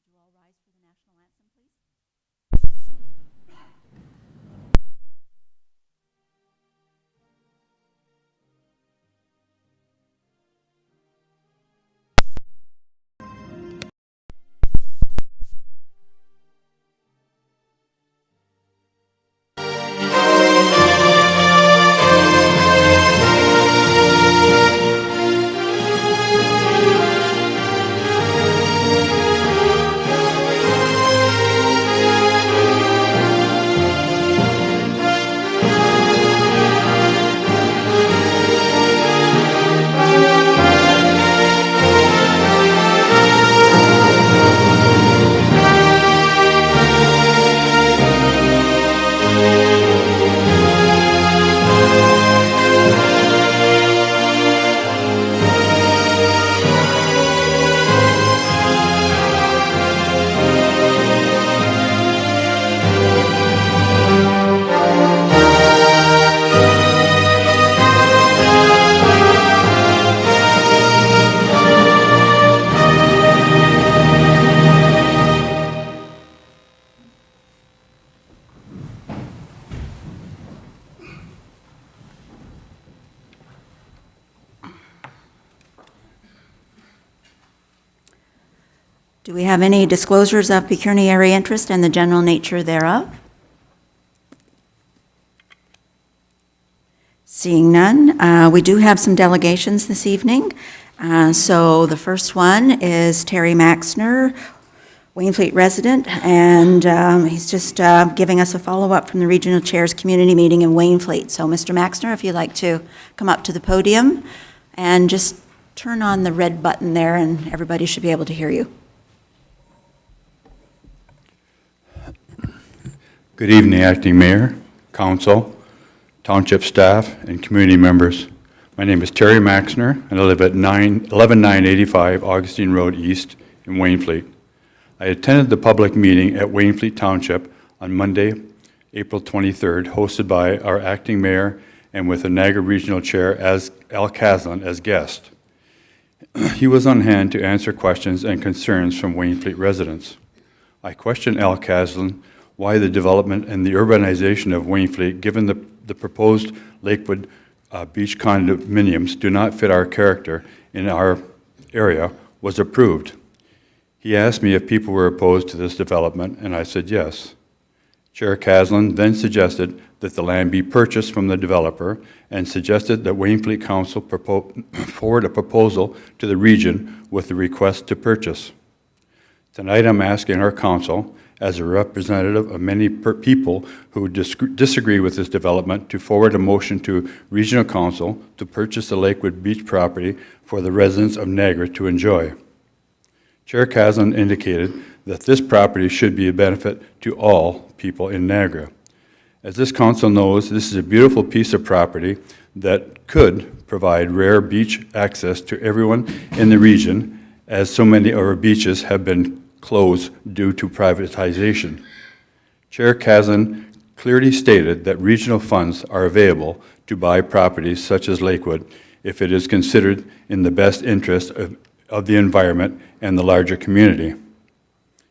you all rise for the national anthem, please? Do we have any disclosures of pecuniary interest and the general nature thereof? Seeing none, we do have some delegations this evening. So the first one is Terry Maxner, Wainfleet resident, and he's just giving us a follow-up from the Regional Chairs Community Meeting in Wainfleet. So Mr. Maxner, if you'd like to come up to the podium and just turn on the red button there and everybody should be able to hear you. Good evening, Acting Mayor, Council, Township staff, and community members. My name is Terry Maxner, and I live at 11985 Augustine Road East in Wainfleet. I attended the public meeting at Wainfleet Township on Monday, April 23rd, hosted by our Acting Mayor and with the Niagara Regional Chair as Al Caslin as guest. He was on hand to answer questions and concerns from Wainfleet residents. I questioned Al Caslin why the development and the urbanization of Wainfleet, given the proposed Lakewood beach condominiums do not fit our character in our area, was approved. He asked me if people were opposed to this development, and I said yes. Chair Caslin then suggested that the land be purchased from the developer and suggested that Wainfleet Council forward a proposal to the region with the request to purchase. Tonight I'm asking our council, as a representative of many people who disagree with this development, to forward a motion to Regional Council to purchase the Lakewood Beach property for the residents of Niagara to enjoy. Chair Caslin indicated that this property should be a benefit to all people in Niagara. As this council knows, this is a beautiful piece of property that could provide rare beach access to everyone in the region, as so many of our beaches have been closed due to privatization. Chair Caslin clearly stated that regional funds are available to buy properties such as Lakewood if it is considered in the best interest of the environment and the larger community.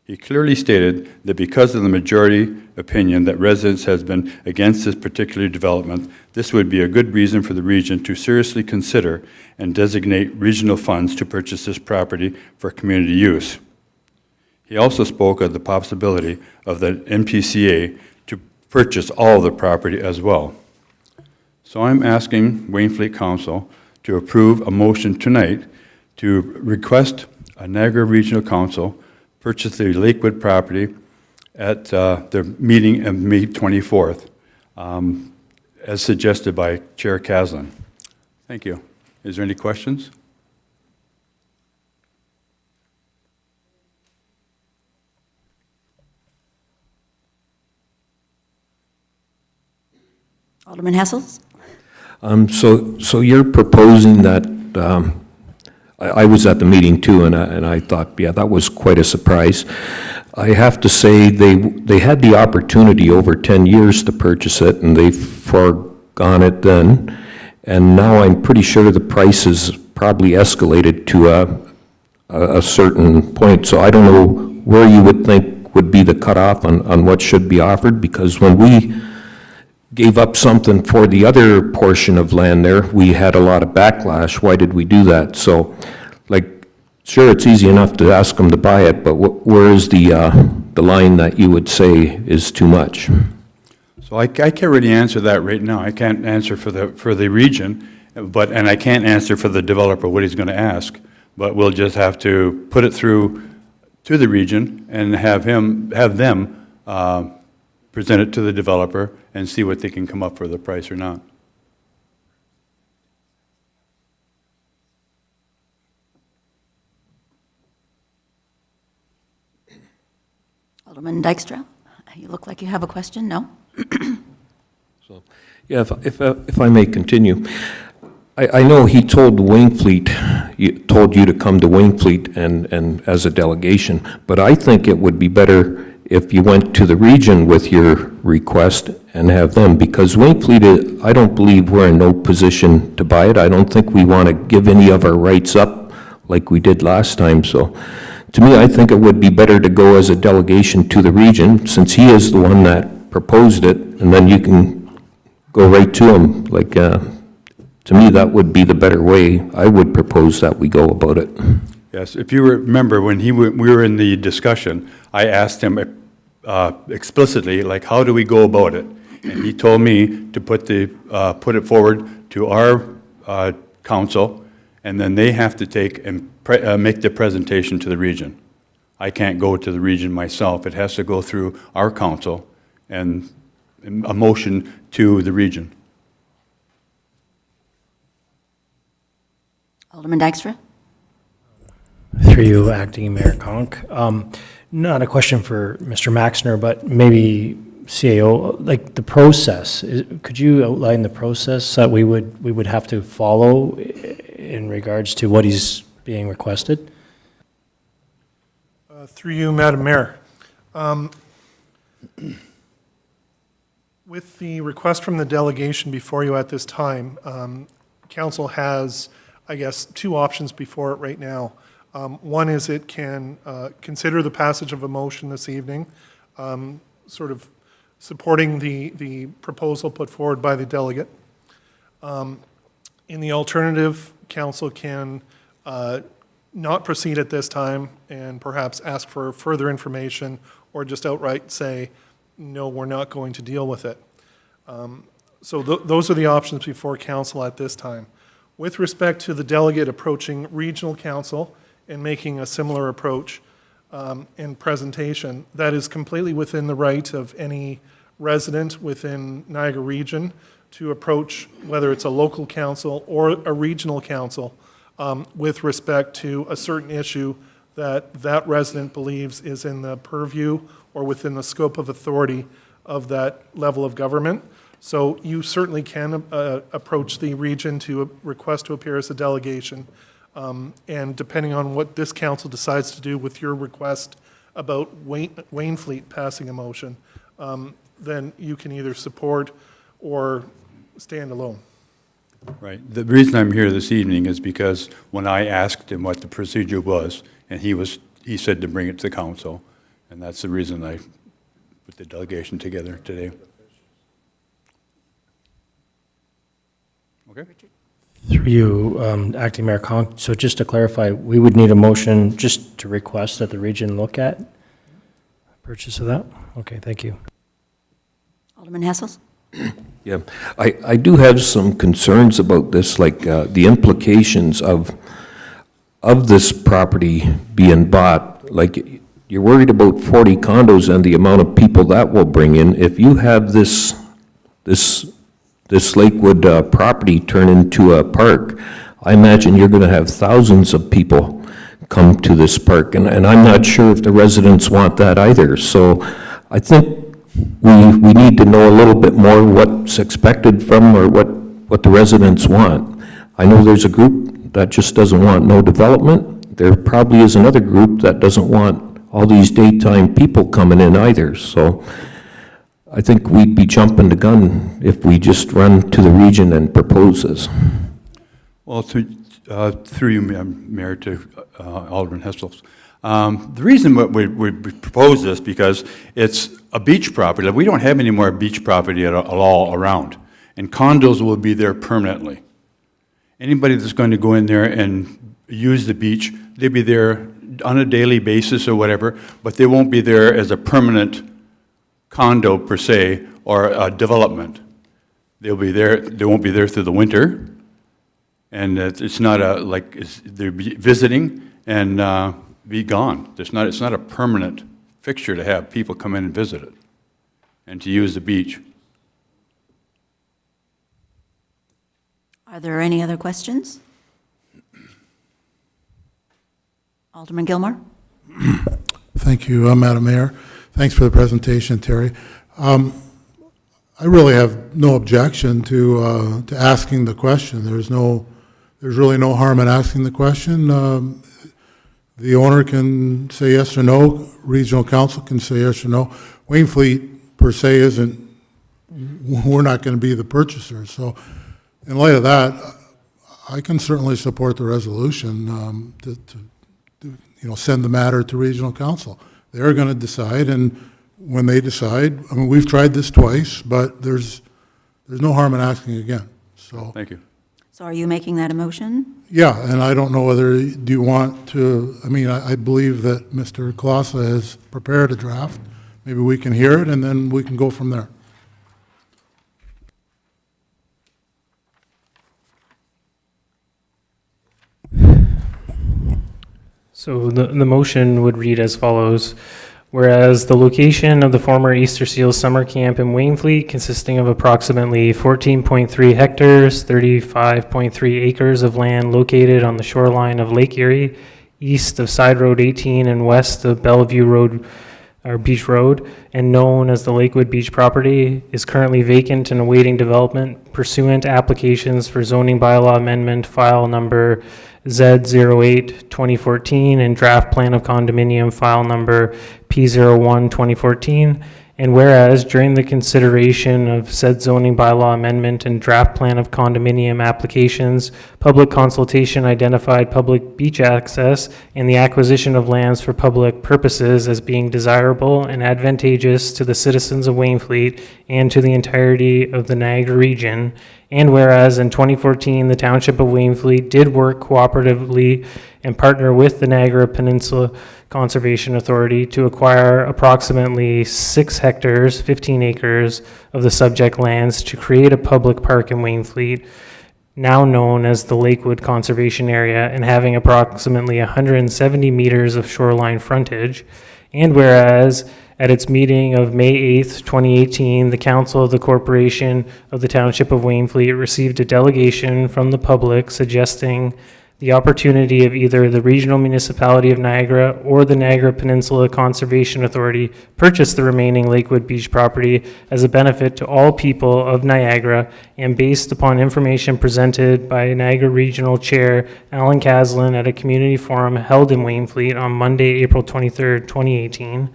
He clearly stated that because of the majority opinion that residents has been against this particular development, this would be a good reason for the region to seriously consider and designate regional funds to purchase this property for community use. He also spoke of the possibility of the MPCA to purchase all of the property as well. So I'm asking Wainfleet Council to approve a motion tonight to request a Niagara Regional Council purchase the Lakewood property at their meeting on May 24th, as suggested by Chair Caslin. Thank you. Is there any questions? Alderman Hessels? So you're proposing that, I was at the meeting too, and I thought, yeah, that was quite a surprise. I have to say, they had the opportunity over 10 years to purchase it, and they've foregone it then, and now I'm pretty sure the price is probably escalated to a certain point, so I don't know where you would think would be the cutoff on what should be offered? Because when we gave up something for the other portion of land there, we had a lot of backlash. Why did we do that? So, like, sure, it's easy enough to ask them to buy it, but where is the line that you would say is too much? So I can't really answer that right now. I can't answer for the region, and I can't answer for the developer what he's going to ask. But we'll just have to put it through to the region and have them present it to the developer and see what they can come up for the price or not. Alderman Dykstra, you look like you have a question, no? So, yeah, if I may continue, I know he told told you to come to Wainfleet and as a delegation, but I think it would be better if you went to the region with your request and have them, because Wainfleet, I don't believe we're in no position to buy it. I don't think we want to give any of our rights up like we did last time, so to me, I think it would be better to go as a delegation to the region, since he is the one that proposed it, and then you can go right to him. Like, to me, that would be the better way. I would propose that we go about it. Yes, if you remember, when we were in the discussion, I asked him explicitly, like, how do we go about it? And he told me to put it forward to our council, and then they have to take and make the presentation to the region. I can't go to the region myself. It has to go through our council and a motion to the region. Alderman Dykstra? Through you, Acting Mayor Conk. Not a question for Mr. Maxner, but maybe CAO, like the process. Could you outline the process that we would have to follow in regards to what he's being requested? Through you, Madam Mayor. With the request from the delegation before you at this time, Council has, I guess, two options before it right now. One is it can consider the passage of a motion this evening, sort of supporting the proposal put forward by the delegate. In the alternative, Council can not proceed at this time and perhaps ask for further information or just outright say, no, we're not going to deal with it. So those are the options before Council at this time. With respect to the delegate approaching regional council and making a similar approach and presentation, that is completely within the right of any resident within Niagara Region to approach, whether it's a local council or a regional council, with respect to a certain issue that resident believes is in the purview or within the scope of authority of that level of government. So you certainly can approach the region to request to appear as a delegation. And depending on what this council decides to do with your request about Wainfleet passing a motion, then you can either support or stand alone. Right. The reason I'm here this evening is because when I asked him what the procedure was, and he said to bring it to the council, and that's the reason I put the delegation together today. Okay. Through you, Acting Mayor Conk, so just to clarify, we would need a motion just to request that the region look at purchase of that? Okay, thank you. Alderman Hessels? Yeah, I do have some concerns about this, like the implications of this property being bought. Like, you're worried about 40 condos and the amount of people that will bring in. If you have this Lakewood property turn into a park, I imagine you're going to have thousands of people come to this park, and I'm not sure if the residents want that either. So I think we need to know a little bit more what's expected from, or what the residents want. I know there's a group that just doesn't want no development. There probably is another group that doesn't want all these daytime people coming in either. So I think we'd be jumping the gun if we just run to the region and propose this. Well, through you, Mayor, to Alderman Hessels, The reason we propose this, because it's a beach property. Like, we don't have any more beach property at all around, and condos will be there permanently. Anybody that's going to go in there and use the beach, they'll be there on a daily basis or whatever, but they won't be there as a permanent condo per se, or a development. They'll be there, they won't be there through the winter, and it's not they'll be visiting and be gone. It's not a permanent fixture to have people come in and visit it, and to use the beach. Are there any other questions? Alderman Gilmore? Thank you, Madam Mayor. Thanks for the presentation, Terry. I really have no objection to asking the question. There's really no harm in asking the question. The owner can say yes or no. Regional council can say yes or no. Wainfleet per se isn't. We're not going to be the purchaser. So, in light of that, I can certainly support the resolution to send the matter to regional council. They're going to decide, and when they decide, I mean, we've tried this twice, but there's no harm in asking again. So, Thank you. So are you making that a motion? yeah, and I don't know whether, do you want to, I mean, I believe that Mr. Klossa has prepared a draft. Maybe we can hear it, and then we can go from there. So the motion would read as follows. Whereas the location of the former Easter Seals summer camp in Wainfleet, consisting of approximately 14.3 hectares, 35.3 acres of land located on the shoreline of Lake Erie, east of Side Road 18 and west of Bellevue Road, or Beach Road, and known as the Lakewood Beach property, is currently vacant and awaiting development pursuant to applications for zoning bylaw amendment file number Z08-2014 and draft plan of condominium file number P01-2014. And whereas during the consideration of said zoning bylaw amendment and draft plan of condominium applications, public consultation identified public beach access and the acquisition of lands for public purposes as being desirable and advantageous to the citizens of Wainfleet and to the entirety of the Niagara region. And whereas in 2014, the Township of Wainfleet did work cooperatively and partner with the Niagara Peninsula Conservation Authority to acquire approximately 6 hectares, 15 acres of the subject lands to create a public park in Wainfleet, now known as the Lakewood Conservation Area, and having approximately 170 meters of shoreline frontage. And whereas at its meeting of May 8th, 2018, the Council of the Corporation of the Township of Wainfleet received a delegation from the public suggesting the opportunity of either the Regional Municipality of Niagara or the Niagara Peninsula Conservation Authority purchase the remaining Lakewood Beach property as a benefit to all people of Niagara, and based upon information presented by Niagara Regional Chair Alan Caslin at a community forum held in Wainfleet on Monday, April 23rd, 2018.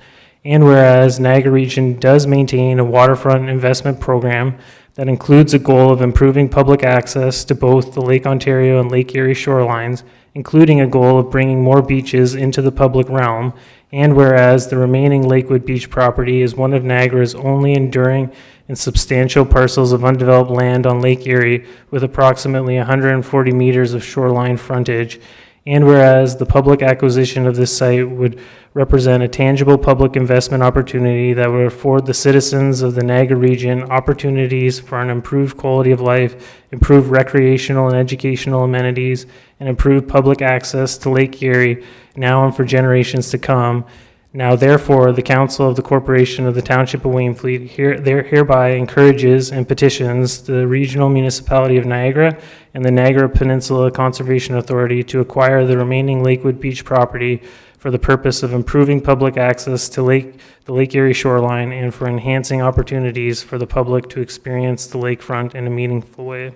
And whereas Niagara Region does maintain a waterfront investment program that includes a goal of improving public access to both the Lake Ontario and Lake Erie shorelines, including a goal of bringing more beaches into the public realm, and whereas the remaining Lakewood Beach property is one of Niagara's only enduring and substantial parcels of undeveloped land on Lake Erie with approximately 140 meters of shoreline frontage, and whereas the public acquisition of this site would represent a tangible public investment opportunity that would afford the citizens of the Niagara region opportunities for an improved quality of life, improved recreational and educational amenities, and improved public access to Lake Erie now and for generations to come. Now therefore, the Council of the Corporation of the Township of Wainfleet hereby encourages and petitions the Regional Municipality of Niagara and the Niagara Peninsula Conservation Authority to acquire the remaining Lakewood Beach property for the purpose of improving public access to the Lake Erie shoreline and for enhancing opportunities for the public to experience the lakefront in a meaningful way.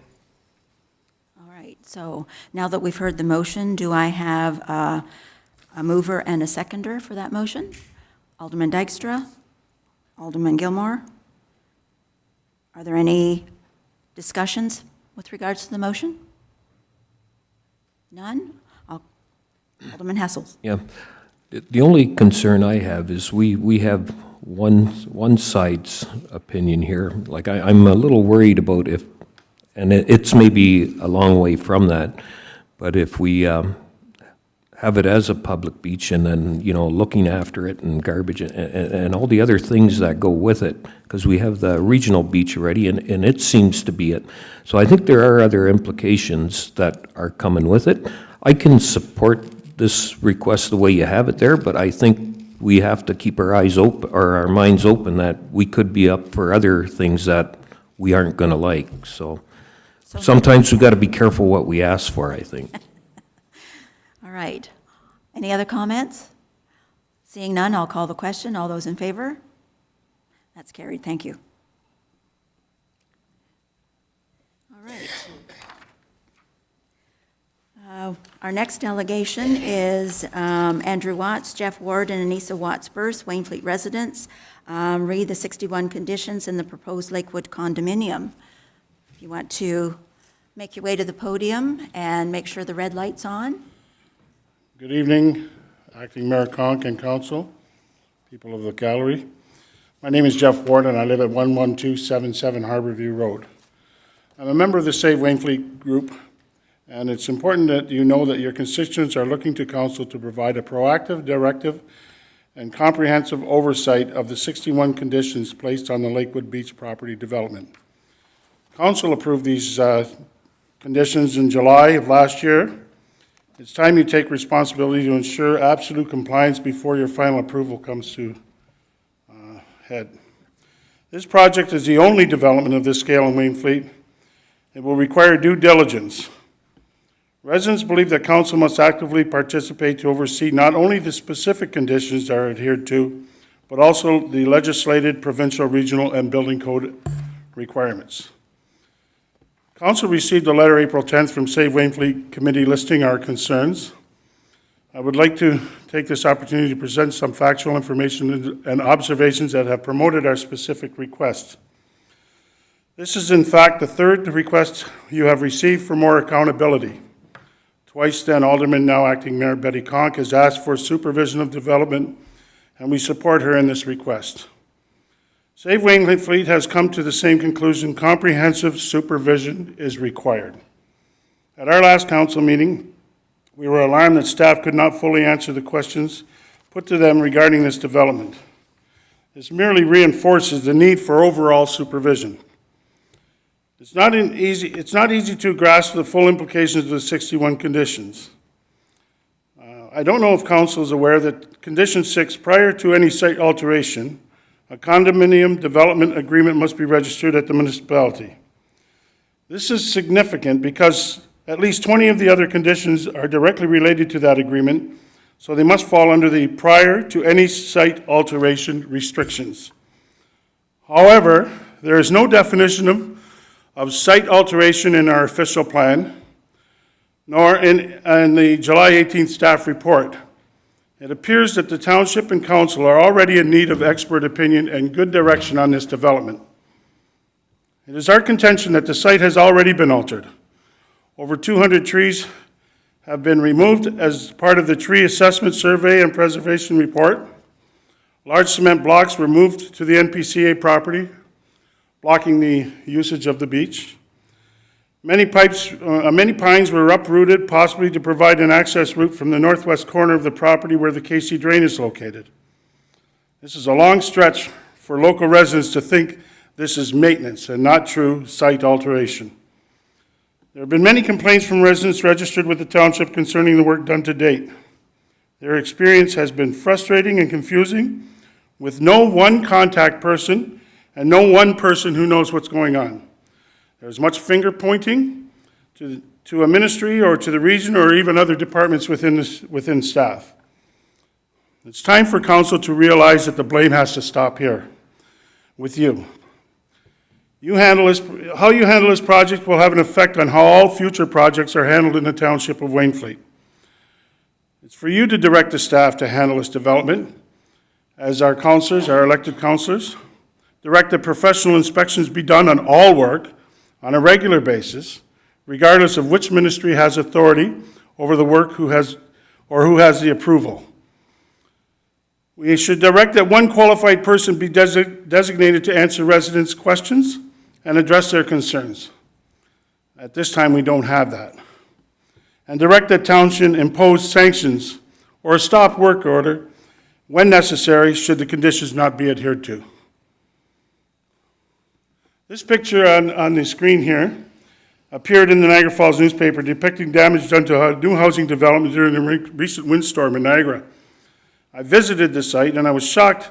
All right, so now that we've heard the motion, do I have a mover and a seconder for that motion? Alderman Dykstra? Alderman Gilmore? Are there any discussions with regards to the motion? None? Alderman Hessels? Yeah. The only concern I have is we have one side's opinion here. Like, I'm a little worried about if, and it's maybe a long way from that, but if we have it as a public beach and then, looking after it and garbage and all the other things that go with it, because we have the regional beach already and it seems to be it. So I think there are other implications that are coming with it. I can support this request the way you have it there, but I think we have to keep our eyes open, or our minds open, that we could be up for other things that we aren't gonna like, so. Sometimes we gotta be careful what we ask for, I think. All right. Any other comments? Seeing none, I'll call the question. All those in favor? That's carried. Thank you. All right. Our next delegation is Andrew Watts, Jeff Ward, and Anissa Watts-Burse, Wainfleet residents. Read the 61 conditions in the proposed Lakewood condominium. If you want to make your way to the podium and make sure the red light's on. Good evening, Acting Mayor Conk and Council, people of the gallery. My name is Jeff Ward and I live at 11277 Harborview Road. I'm a member of the Save Wainfleet group, and it's important that you know that your constituents are looking to Council to provide a proactive, directive, and comprehensive oversight of the 61 conditions placed on the Lakewood Beach property development. Council approved these conditions in July of last year. It's time you take responsibility to ensure absolute compliance before your final approval comes to head. This project is the only development of this scale in Wainfleet. It will require due diligence. Residents believe that Council must actively participate to oversee not only the specific conditions that are adhered to, but also the legislated, provincial, regional, and building code requirements. Council received a letter April 10th from Save Wainfleet Committee listing our concerns. I would like to take this opportunity to present some factual information and observations that have promoted our specific request. This is in fact the third request you have received for more accountability. Twice then, Alderman, now Acting Mayor Betty Conk, has asked for supervision of development, and we support her in this request. Save Wainfleet has come to the same conclusion: comprehensive supervision is required. At our last council meeting, we were alarmed that staff could not fully answer the questions put to them regarding this development. This merely reinforces the need for overall supervision. It's not easy to grasp the full implications of the 61 conditions. I don't know if Council is aware that Condition 6, prior to any site alteration, a condominium development agreement must be registered at the municipality. This is significant because at least 20 of the other conditions are directly related to that agreement, so they must fall under the prior to any site alteration restrictions. However, there is no definition of site alteration in our official plan, nor in the July 18th staff report. It appears that the Township and Council are already in need of expert opinion and good direction on this development. It is our contention that the site has already been altered. Over 200 trees have been removed as part of the tree assessment survey and preservation report. Large cement blocks were moved to the NPCA property, blocking the usage of the beach. Many pines were uprooted, possibly to provide an access route from the northwest corner of the property where the KC drain is located. This is a long stretch for local residents to think this is maintenance and not true site alteration. There have been many complaints from residents registered with the township concerning the work done to date. Their experience has been frustrating and confusing, with no one contact person and no one person who knows what's going on. There's much finger pointing to a ministry or to the region or even other departments within staff. It's time for Council to realize that the blame has to stop here with you. How you handle this project will have an effect on how all future projects are handled in the Township of Wainfleet. It's for you to direct the staff to handle this development as our councillors, our elected councillors. Direct that professional inspections be done on all work on a regular basis, regardless of which ministry has authority over the work who has the approval. We should direct that one qualified person be designated to answer residents' questions and address their concerns. At this time, we don't have that. And direct that township impose sanctions or a stop work order when necessary should the conditions not be adhered to. This picture on the screen here appeared in the Niagara Falls newspaper depicting damage done to a new housing development during the recent windstorm in Niagara. I visited the site and I was shocked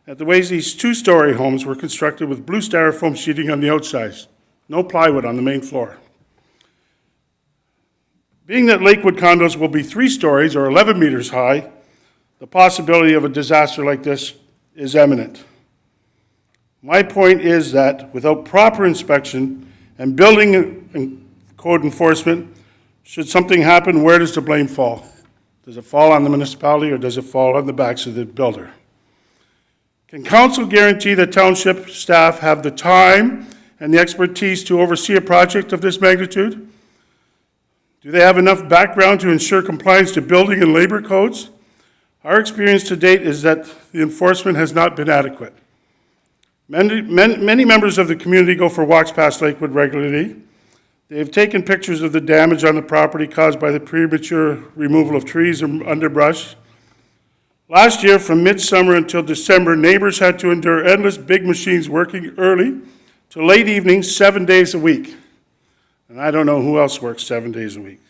at the ways these two-story homes were constructed with blue styrofoam sheeting on the outside, no plywood on the main floor. Being that Lakewood condos will be 3 stories or 11 meters high, the possibility of a disaster like this is imminent. My point is that without proper inspection and building and code enforcement, should something happen, where does the blame fall? Does it fall on the municipality or does it fall on the backs of the builder? Can council guarantee that township staff have the time and the expertise to oversee a project of this magnitude? Do they have enough background to ensure compliance to building and labor codes? Our experience to date is that the enforcement has not been adequate. Many members of the community go for walks past Lakewood regularly. They have taken pictures of the damage on the property caused by the premature removal of trees and underbrush. Last year, from midsummer until December, neighbors had to endure endless big machines working early to late evening, 7 days a week. And I don't know who else works 7 days a week.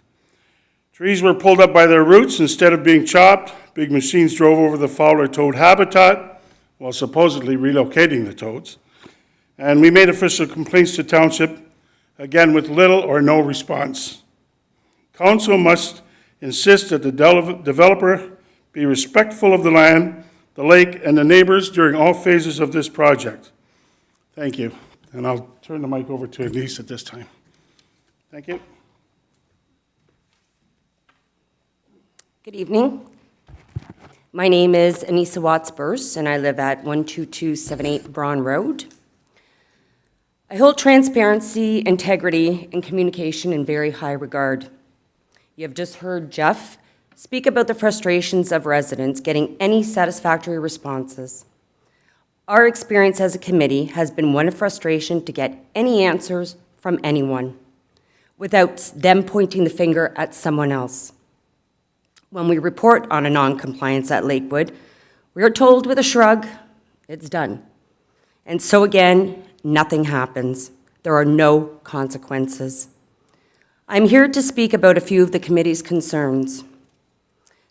Trees were pulled up by their roots instead of being chopped. Big machines drove over the fowler toad habitat while supposedly relocating the toads. And we made official complaints to township, again with little or no response. Council must insist that the developer be respectful of the land, the lake, and the neighbors during all phases of this project. Thank you. And I'll turn the mic over to Elise at this time. Thank you. Good evening. My name is Anissa Watts-Burse, and I live at 12278 Braun Road. I hold transparency, integrity, and communication in very high regard. You have just heard Jeff speak about the frustrations of residents getting any satisfactory responses. Our experience as a committee has been one of frustration to get any answers from anyone without them pointing the finger at someone else. When we report on a non-compliance at Lakewood, we are told with a shrug, it's done. And so again, nothing happens. There are no consequences. I'm here to speak about a few of the committee's concerns.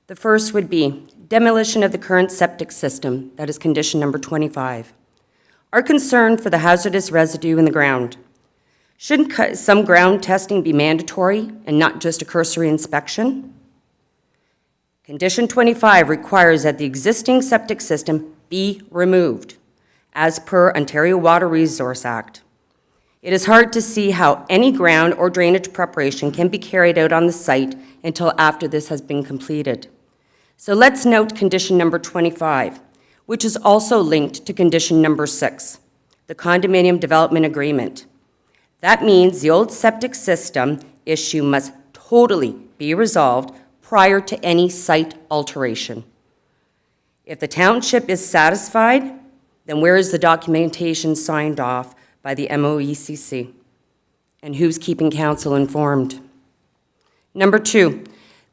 The first would be demolition of the current septic system, that is condition number 25. Our concern for the hazardous residue in the ground. Shouldn't some ground testing be mandatory and not just a cursory inspection? Condition 25 requires that the existing septic system be removed, as per Ontario Water Resource Act. It is hard to see how any ground or drainage preparation can be carried out on the site until after this has been completed. So let's note condition number 25, which is also linked to condition number 6, the condominium development agreement. That means the old septic system issue must totally be resolved prior to any site alteration. If the township is satisfied, then where is the documentation signed off by the MOECC? And who's keeping council informed? Number 2,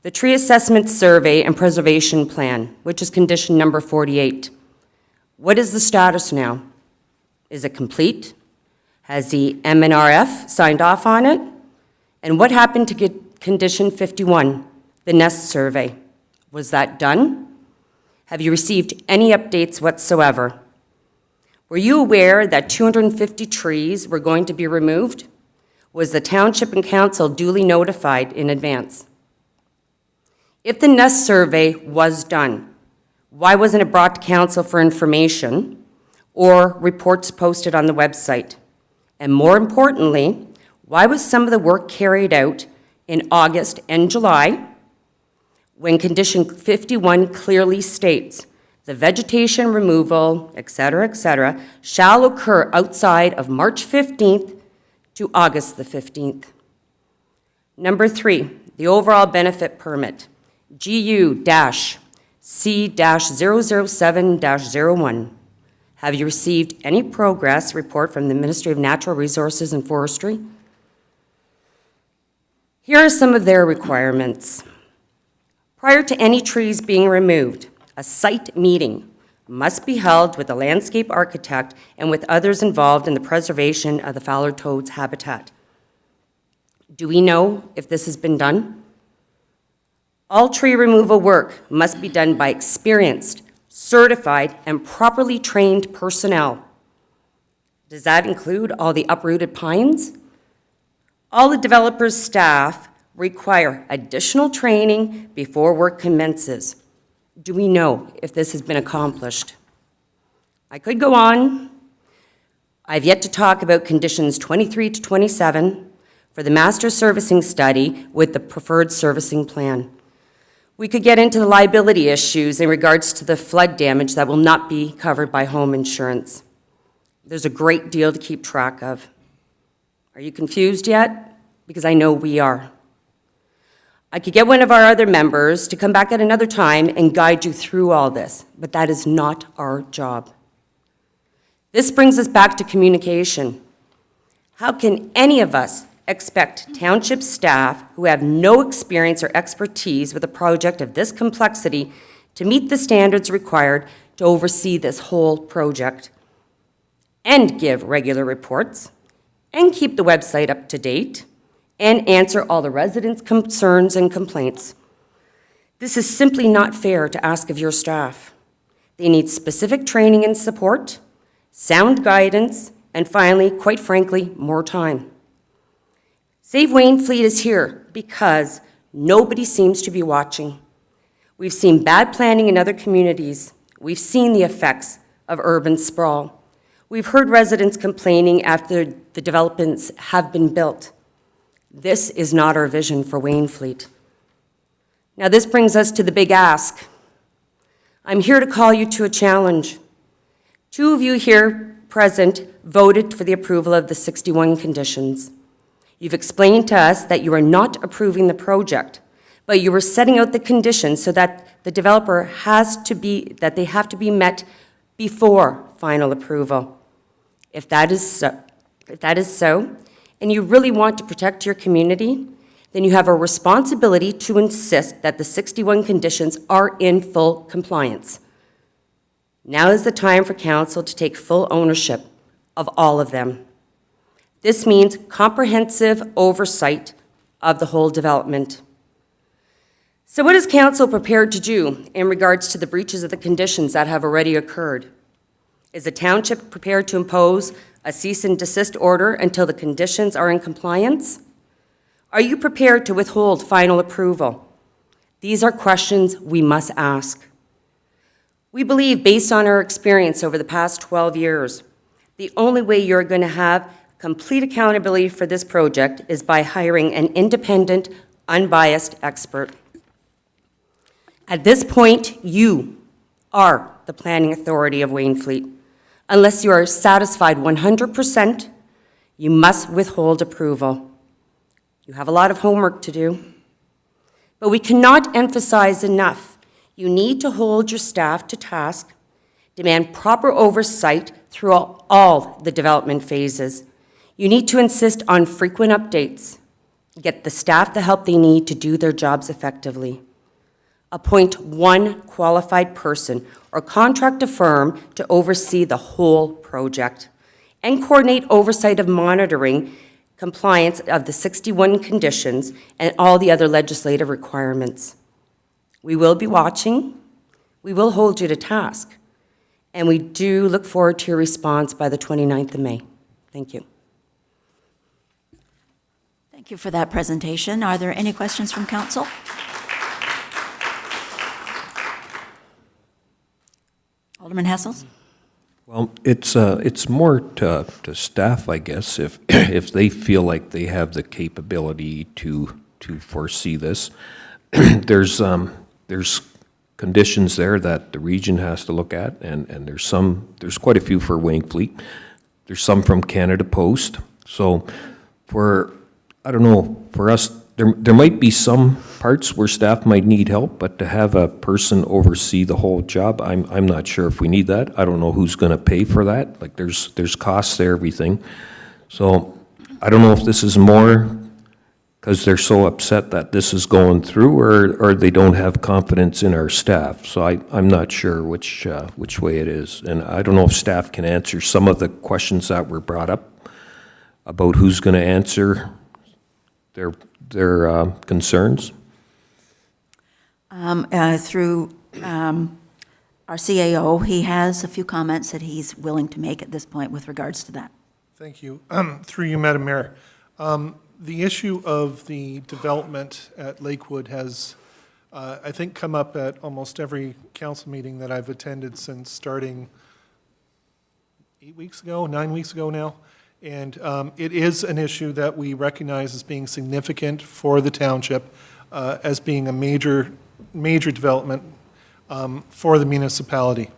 the tree assessment survey and preservation plan, which is condition number 48. What is the status now? Is it complete? Has the MNRF signed off on it? And what happened to condition 51? The nest survey, was that done? Have you received any updates whatsoever? Were you aware that 250 trees were going to be removed? Was the township and council duly notified in advance? If the nest survey was done, why wasn't it brought to council for information or reports posted on the website? And more importantly, why was some of the work carried out in August and July when condition 51 clearly states the vegetation removal, et cetera, shall occur outside of March 15th to August the 15th. Number 3, the overall benefit permit, GU-10 C-007-01. Have you received any progress report from the Ministry of Natural Resources and Forestry? Here are some of their requirements. Prior to any trees being removed, a site meeting must be held with the landscape architect and with others involved in the preservation of the Fowler toad's habitat. Do we know if this has been done? All tree removal work must be done by experienced, certified, and properly trained personnel. Does that include all the uprooted pines? All the developer's staff require additional training before work commences. Do we know if this has been accomplished? I could go on. I've yet to talk about conditions 23 to 27 for the master servicing study with the preferred servicing plan. We could get into the liability issues in regards to the flood damage that will not be covered by home insurance. There's a great deal to keep track of. Are you confused yet? Because I know we are. I could get one of our other members to come back at another time and guide you through all this, but that is not our job. This brings us back to communication. How can any of us expect township staff who have no experience or expertise with a project of this complexity to meet the standards required to oversee this whole project and give regular reports and keep the website up to date and answer all the residents' concerns and complaints? This is simply not fair to ask of your staff. They need specific training and support, sound guidance, and finally, quite frankly, more time. Save Wainfleet is here because nobody seems to be watching. We've seen bad planning in other communities. We've seen the effects of urban sprawl. We've heard residents complaining after the developments have been built. This is not our vision for Wainfleet. Now, this brings us to the big ask. I'm here to call you to a challenge. 2 of you here present voted for the approval of the 61 conditions. You've explained to us that you are not approving the project, but you were setting out the conditions so that the developer that they have to be met before final approval. If that is so, and you really want to protect your community, then you have a responsibility to insist that the 61 conditions are in full compliance. Now is the time for council to take full ownership of all of them. This means comprehensive oversight of the whole development. So what is council prepared to do in regards to the breaches of the conditions that have already occurred? Is the township prepared to impose a cease and desist order until the conditions are in compliance? Are you prepared to withhold final approval? These are questions we must ask. We believe, based on our experience over the past 12 years, the only way you're going to have complete accountability for this project is by hiring an independent, unbiased expert. At this point, you are the planning authority of Wainfleet. Unless you are satisfied 100%, you must withhold approval. You have a lot of homework to do. But we cannot emphasize enough, you need to hold your staff to task, demand proper oversight throughout all the development phases. You need to insist on frequent updates, get the staff the help they need to do their jobs effectively. Appoint one qualified person or contract a firm to oversee the whole project and coordinate oversight of monitoring compliance of the 61 conditions and all the other legislative requirements. We will be watching, we will hold you to task, and we do look forward to your response by the 29th of May. Thank you. Thank you for that presentation. Are there any questions from council? Alderman Hessels? Well, it's more to staff, I guess, if if they feel like they have the capability to foresee this. There's conditions there that the region has to look at, and there's quite a few for Wainfleet. There's some from Canada Post. So for us there might be some parts where staff might need help, but to have a person oversee the whole job, I'm not sure if we need that. I don't know who's gonna pay for that, like, there's costs to everything. So, I don't know if this is more because they're so upset that this is going through, or they don't have confidence in our staff. So I'm not sure which way it is. And I don't know if staff can answer some of the questions that were brought up about who's gonna answer their concerns. Through our CAO, he has a few comments that he's willing to make at this point with regards to that. Thank you. Through you, Madam Mayor. The issue of the development at Lakewood has, I think, come up at almost every council meeting that I've attended since starting 9 weeks ago now. And it is an issue that we recognize as being significant for the township, as being a major development for the municipality.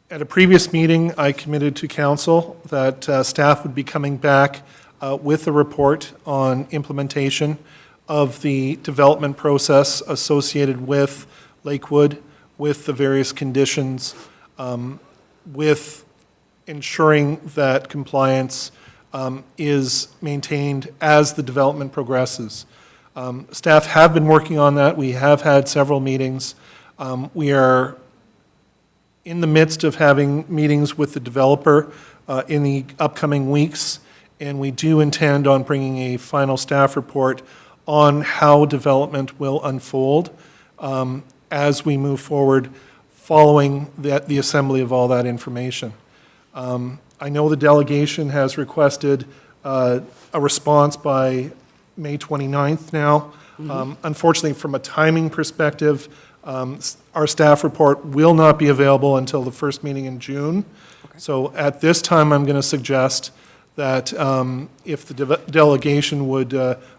At a previous meeting, I committed to council that staff would be coming back with a report on implementation of the development process associated with Lakewood, with the various conditions, with ensuring that compliance is maintained as the development progresses. Staff have been working on that. We have had several meetings. We are in the midst of having meetings with the developer in the upcoming weeks, and we do intend on bringing a final staff report on how development will unfold as we move forward following the assembly of all that information. I know the delegation has requested a response by May 29th now. Unfortunately, from a timing perspective, our staff report will not be available until the first meeting in June. So at this time, I'm going to suggest that if the delegation would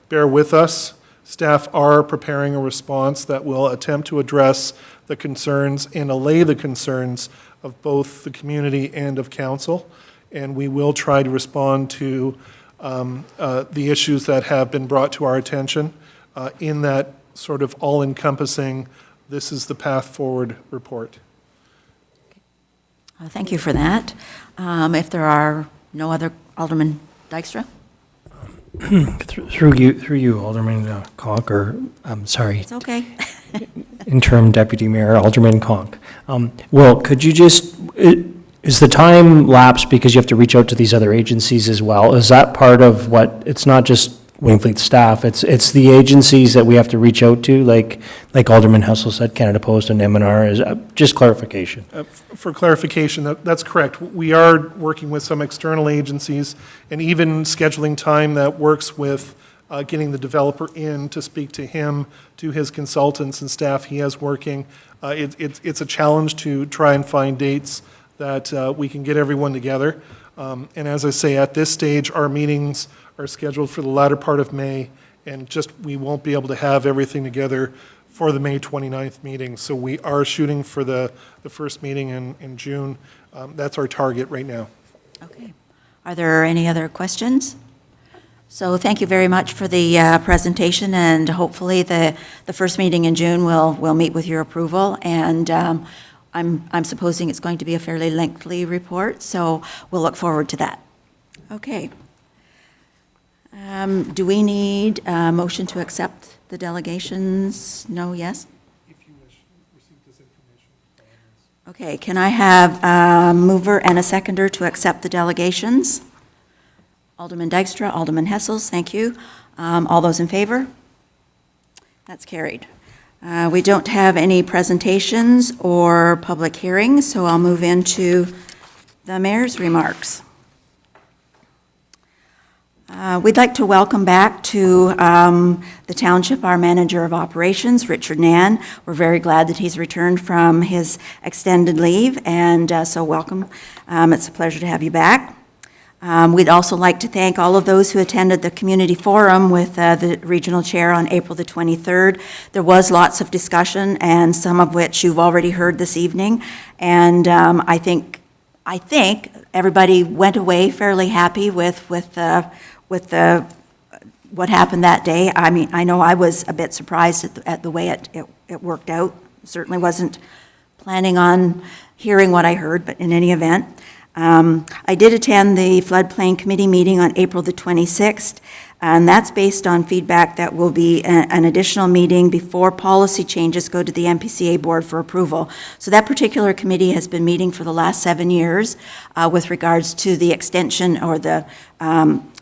bear with us, staff are preparing a response that will attempt to address the concerns and allay the concerns of both the community and of council. And we will try to respond to the issues that have been brought to our attention in that sort of all-encompassing, this is the path forward report. Thank you for that. If there are no other, Alderman Dykstra? Through you, Alderman Conk, or, I'm sorry, It's okay. Interim Deputy Mayor Alderman Conk. Will, could you just, is the time lapse because you have to reach out to these other agencies as well? Is that part of what, it's not just Wainfleet staff, it's the agencies that we have to reach out to, like Alderman Hessel said, Canada Post and M&R, is just clarification. For clarification, that's correct. We are working with some external agencies and even scheduling time that works with getting the developer in to speak to him, to his consultants and staff he has working. It's a challenge to try and find dates that we can get everyone together. And as I say, at this stage, our meetings are scheduled for the latter part of May, and just we won't be able to have everything together for the May 29th meeting. So we are shooting for the first meeting in June. That's our target right now. Okay. Are there any other questions? So thank you very much for the presentation, and hopefully the first meeting in June will meet with your approval. And I'm supposing it's going to be a fairly lengthy report, so we'll look forward to that. Okay. Do we need a motion to accept the delegations? No, yes? If you wish, receive this information. Okay, can I have a mover and a seconder to accept the delegations? Alderman Dykstra, Alderman Hessels, thank you. All those in favor? That's carried. We don't have any presentations or public hearings, so I'll move into the mayor's remarks. We'd like to welcome back to the township our manager of operations, Richard Nan. We're very glad that he's returned from his extended leave, and so welcome. It's a pleasure to have you back. We'd also like to thank all of those who attended the community forum with the regional chair on April the 23rd. There was lots of discussion, and some of which you've already heard this evening, and I think everybody went away fairly happy with the what happened that day. I mean, I know I was a bit surprised at the way it worked out. Certainly wasn't planning on hearing what I heard, but in any event. I did attend the floodplain committee meeting on April the 26th, and that's based on feedback that will be an additional meeting before policy changes go to the MPCA board for approval. So that particular committee has been meeting for the last 7 years with regards to the extension or the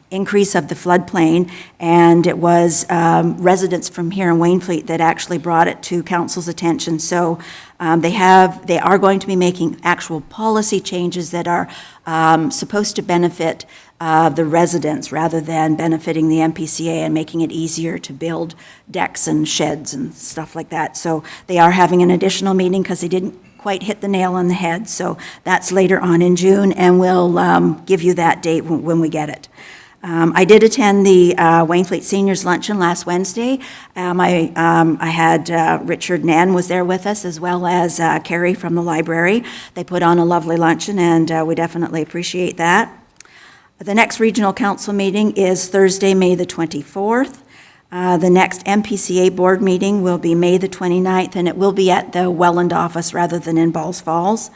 increase of the floodplain, and it was residents from here in Wainfleet that actually brought it to council's attention. So they are going to be making actual policy changes that are supposed to benefit the residents rather than benefiting the MPCA and making it easier to build decks and sheds and stuff like that. So they are having an additional meeting because they didn't quite hit the nail on the head. So that's later on in June, and we'll give you that date when we get it. I did attend the Wainfleet Seniors Luncheon last Wednesday. I had Richard Nan was there with us, as well as Carrie from the library. They put on a lovely luncheon, and we definitely appreciate that. The next regional council meeting is Thursday, May the 24th. The next MPCA board meeting will be May the 29th, and it will be at the Welland office rather than in Balls Falls.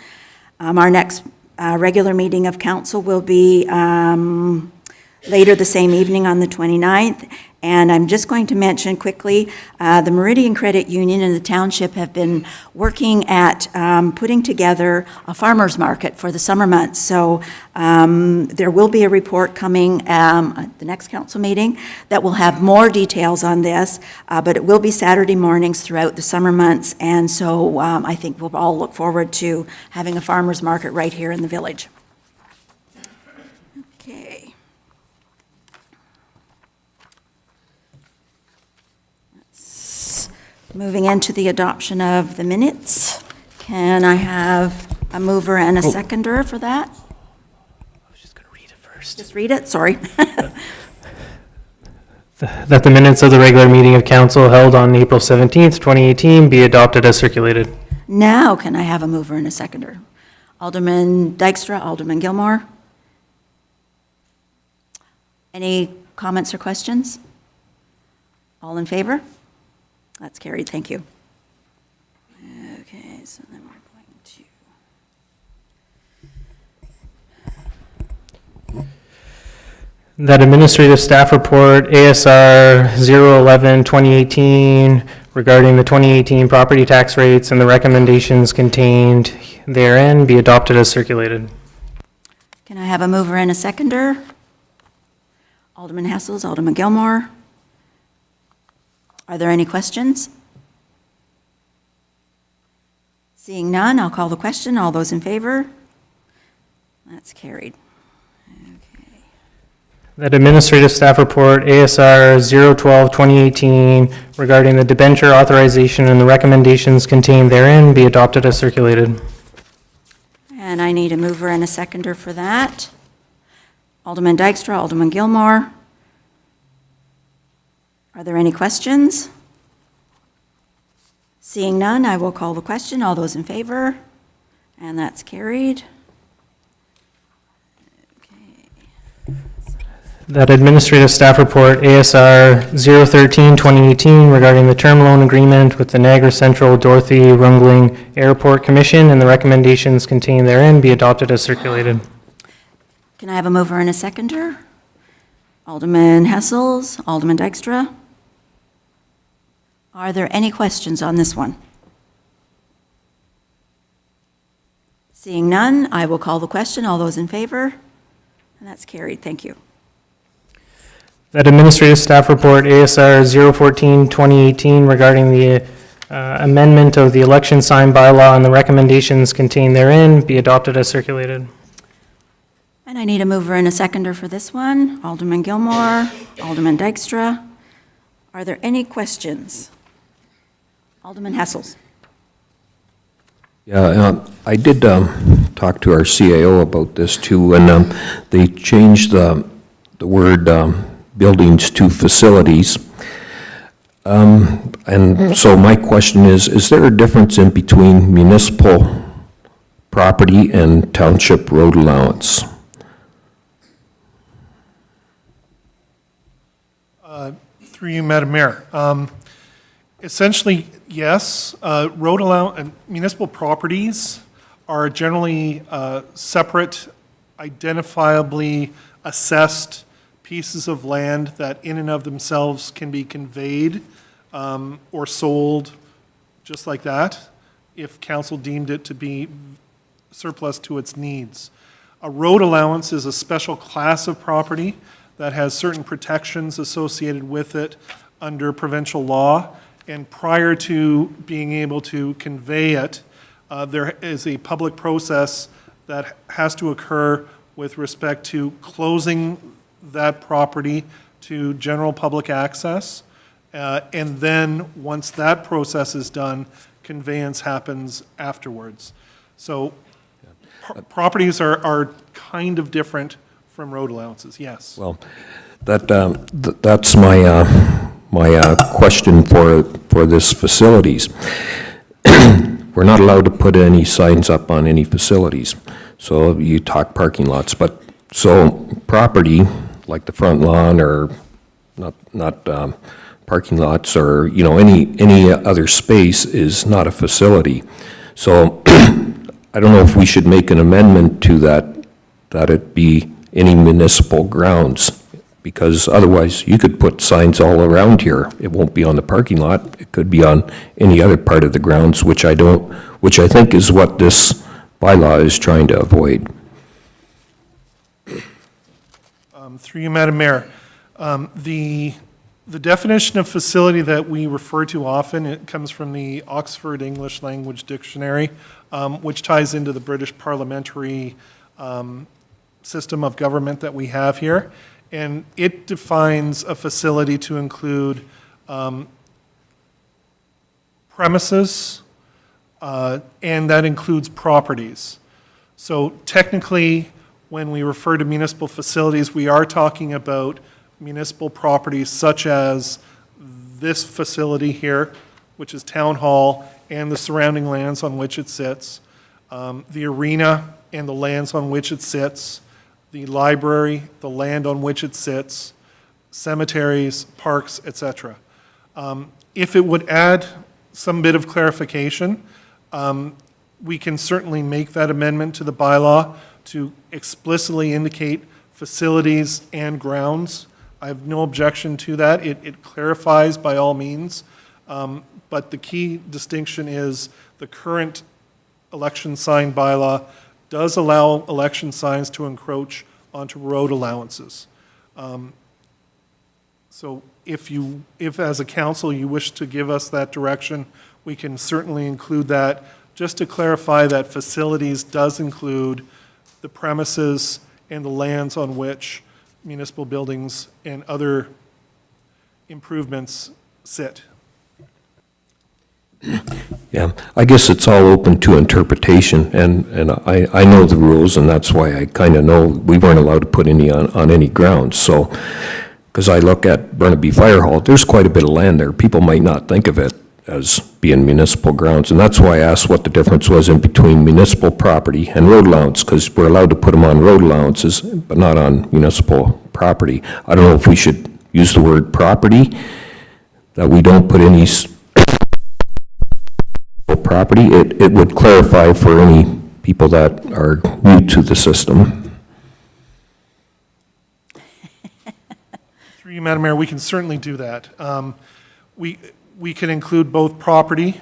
Our next regular meeting of council will be later the same evening on the 29th. And I'm just going to mention quickly, the Meridian Credit Union and the Township have been working at putting together a farmer's market for the summer months. So there will be a report coming at the next council meeting that will have more details on this, but it will be Saturday mornings throughout the summer months. And so I think we'll all look forward to having a farmer's market right here in the village. Okay. Moving into the adoption of the minutes, can I have a mover and a seconder for that? I was just going to read it first. Just read it, sorry. That the minutes of the regular meeting of council held on April 17th, 2018 be adopted as circulated. Now, can I have a mover and a seconder? Alderman Dykstra, Alderman Gilmore. Any comments or questions? All in favor? That's carried, thank you. Okay, so then we're going to... That administrative staff report ASR 011-2018 regarding the 2018 property tax rates and the recommendations contained therein be adopted as circulated. Can I have a mover and a seconder? Alderman Hessels, Alderman Gilmore. Are there any questions? Seeing none, I'll call the question. All those in favor? That's carried. Okay. That administrative staff report ASR 012-2018 regarding the debenture authorization and the recommendations contained therein be adopted as circulated. And I need a mover and a seconder for that. Alderman Dykstra, Alderman Gilmore. Are there any questions? Seeing none, I will call the question. All those in favor? And that's carried. Okay. That administrative staff report ASR 013-2018 regarding the term loan agreement with the Niagara Central Dorothy Rungling Airport Commission and the recommendations contained therein be adopted as circulated. Can I have a mover and a seconder? Alderman Hessels, Alderman Dykstra. Are there any questions on this one? Seeing none, I will call the question. All those in favor? And that's carried. Thank you. That administrative staff report ASR 014-2018 regarding the amendment of the election sign bylaw and the recommendations contained therein be adopted as circulated. And I need a mover and a seconder for this one. Alderman Gilmore, Alderman Dykstra. Are there any questions? Alderman Hessels. Yeah, I did talk to our CAO about this too, and they changed the word buildings to facilities. And so my question is there a difference in between municipal property and township road allowance? Through you, Madam Mayor. Essentially, yes, municipal properties are generally separate, identifiably assessed pieces of land that in and of themselves can be conveyed or sold just like that, if council deemed it to be surplus to its needs. A road allowance is a special class of property that has certain protections associated with it under provincial law. And prior to being able to convey it, there is a public process that has to occur with respect to closing that property to general public access. And then, once that process is done, conveyance happens afterwards. So properties are kind of different from road allowances, yes. Well, that's my question for this facilities. We're not allowed to put any signs up on any facilities. So you talk parking lots, but so property like the front lawn or not parking lots or, you know, any other space is not a facility. So I don't know if we should make an amendment to that it be any municipal grounds, because otherwise you could put signs all around here. It won't be on the parking lot. It could be on any other part of the grounds, which I think is what this bylaw is trying to avoid. Through you, Madam Mayor. The definition of facility that we refer to often, it comes from the Oxford English Language Dictionary, which ties into the British parliamentary system of government that we have here. And it defines a facility to include premises, and that includes properties. So technically, when we refer to municipal facilities, we are talking about municipal properties such as this facility here, which is Town Hall, and the surrounding lands on which it sits, the arena and the lands on which it sits, the library, the land on which it sits, cemeteries, parks, etc. If it would add some bit of clarification, we can certainly make that amendment to the bylaw to explicitly indicate facilities and grounds. I have no objection to that. It clarifies by all means, but the key distinction is the current election sign bylaw does allow election signs to encroach onto road allowances. So if as a council you wish to give us that direction, we can certainly include that, just to clarify that facilities does include the premises and the lands on which municipal buildings and other improvements sit. Yeah, I guess it's all open to interpretation, and I know the rules, and that's why I kind of know we weren't allowed to put any on any grounds, so, because I look at Burnaby Fire Hall, there's quite a bit of land there. People might not think of it as being municipal grounds, and that's why I asked what the difference was in between municipal property and road allowance, because we're allowed to put them on road allowances, but not on municipal property. I don't know if we should use the word property, that we don't put any property. It would clarify for any people that are new to the system. Through you, Madam Mayor, we can certainly do that. We can include both property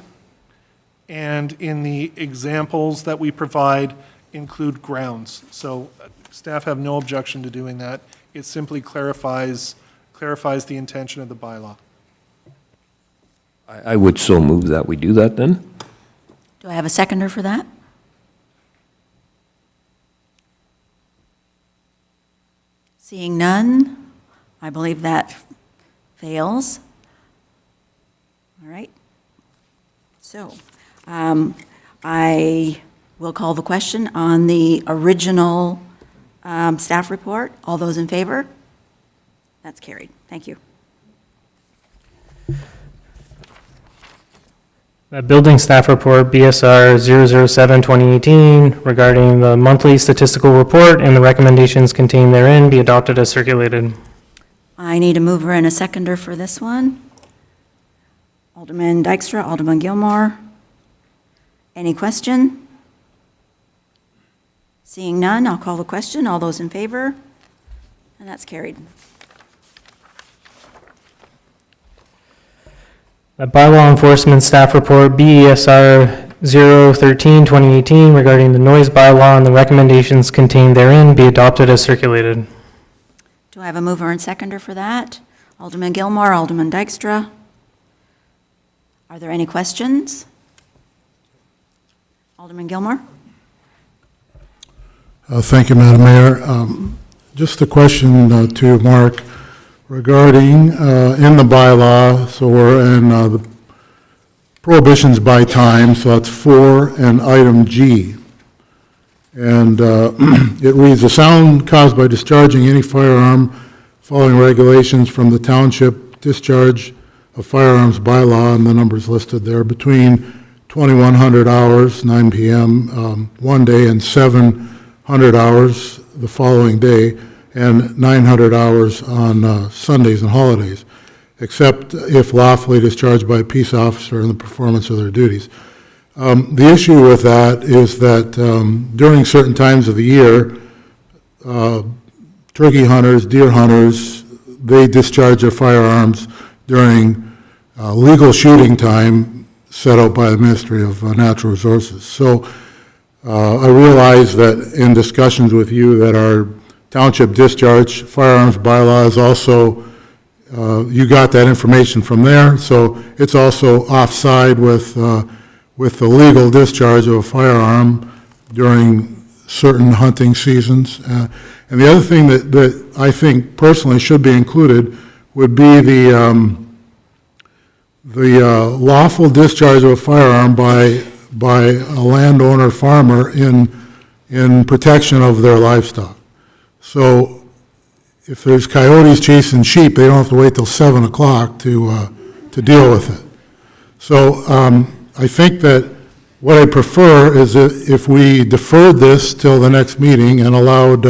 and in the examples that we provide include grounds. So staff have no objection to doing that. It simply clarifies the intention of the bylaw. I would so move that we do that then. Do I have a seconder for that? Seeing none, I believe that fails. All right. So I will call the question on the original staff report. All those in favor? That's carried. Thank you. Building staff report, BSR 007-2018, regarding the monthly statistical report and the recommendations contained therein be adopted as circulated. I need a mover and a seconder for this one. Alderman Dykstra, Alderman Gilmore. Any question? Seeing none, I'll call the question. All those in favor? And that's carried. The bylaw enforcement staff report, BESR 013-2018, regarding the noise bylaw and the recommendations contained therein be adopted as circulated. Do I have a mover and seconder for that? Alderman Gilmore, Alderman Dykstra. Are there any questions? Alderman Gilmore? Thank you, Madam Mayor. Just a question to Mark regarding in the bylaw, so we're in the prohibitions by time, so that's 4 and item G. And it reads, "The sound caused by discharging any firearm following regulations from the Township Discharge of Firearms Bylaw," and the numbers listed there, between 2100 hours, 9 p.m., one day, and 700 hours the following day, and 900 hours on Sundays and holidays, except if lawfully discharged by a peace officer in the performance of their duties. The issue with that is that during certain times of the year, turkey hunters, deer hunters, they discharge their firearms during legal shooting time set out by the Ministry of Natural Resources. So I realize that in discussions with you that our Township Discharge Firearms Bylaw is also, you got that information from there, so it's also offside with the legal discharge of a firearm during certain hunting seasons. And the other thing that I think personally should be included would be the lawful discharge of a firearm by a landowner farmer in protection of their livestock. So if there's coyotes chasing sheep, they don't have to wait till 7 o'clock to deal with it. So I think that what I prefer is that if we deferred this till the next meeting and allowed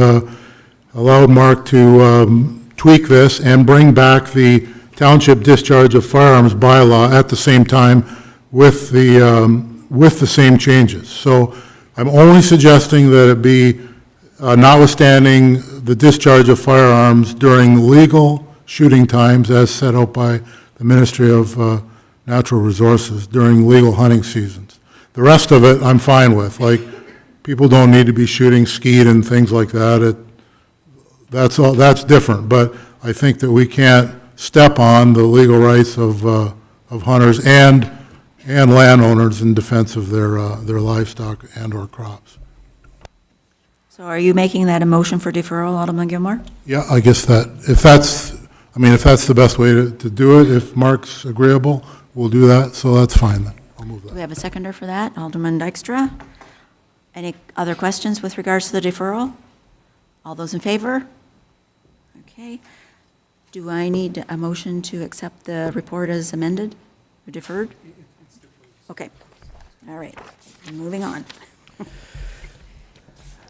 Mark to tweak this and bring back the Township Discharge of Firearms Bylaw at the same time with the same changes. So I'm only suggesting that it be notwithstanding the discharge of firearms during legal shooting times as set out by the Ministry of Natural Resources during legal hunting seasons. The rest of it, I'm fine with. Like, people don't need to be shooting skeet and things like that. That's different. But I think that we can't step on the legal rights of hunters and landowners in defense of their livestock and/or crops. So are you making that a motion for deferral, Alderman Gilmore? Yeah, I guess if that's the best way to do it, if Mark's agreeable, we'll do that, so that's fine then. I'll move Do we that. have a seconder for that? Alderman Dykstra? Any other questions with regards to the deferral? All those in favor? Okay. Do I need a motion to accept the report as amended or deferred? Okay. All right. Moving on.